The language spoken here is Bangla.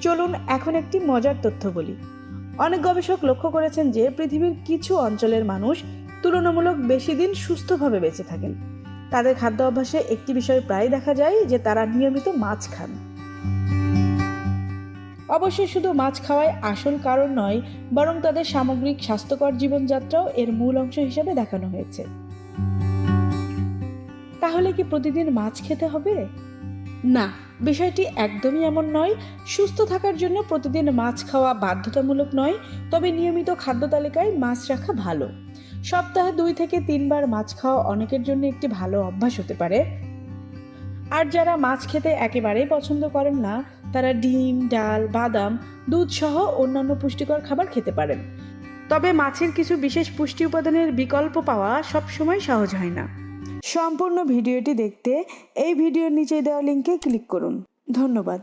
চলুন এখন একটি মজার তথ্য বলি। অনেক গবেষক লক্ষ্য করেছেন যে পৃথিবীর কিছু অঞ্চলের মানুষ তুলনামূলক বেশি দিন সুস্থভাবে বেঁচে থাকেন। তাদের খাদ্য অভ্যাসে একটি বিষয় প্রায় দেখা যায় যে তারা নিয়মিত মাছ খান। অবশ্যই শুধু মাছ খাওয়াই আসল কারণ নয়, বরং তাদের সামগ্রিক স্বাস্থ্যকর জীবনযাত্রাও এর মূল অংশ হিসেবে দেখানো হয়েছে। তাহলে কি প্রতিদিন মাছ খেতে হবে? না, বিষয়টি একদমই এমন নয়। সুস্থ থাকার জন্য প্রতিদিন মাছ খাওয়া বাধ্যতামূলক নয়, তবে নিয়মিত খাদ্য তালিকায় মাছ রাখা ভালো। সপ্তাহে 2 থেকে 3 বার মাছ খাওয়া অনেকের জন্য একটি ভালো অভ্যাস হতে পারে। আর যারা মাছ খেতে একেবারেই পছন্দ করেন না, তারা ডিম, ডাল, বাদাম, দুধ সহ অন্যান্য পুষ্টিকর খাবার খেতে পারেন। তবে মাছের কিছু বিশেষ পুষ্টি উপাদানের বিকল্প পাওয়া সবসময় সহজ হয় না। সম্পূর্ণ ভিডিওটি দেখতে এই ভিডিওর নিচে দেওয়া লিঙ্কে ক্লিক করুন। ধন্যবাদ।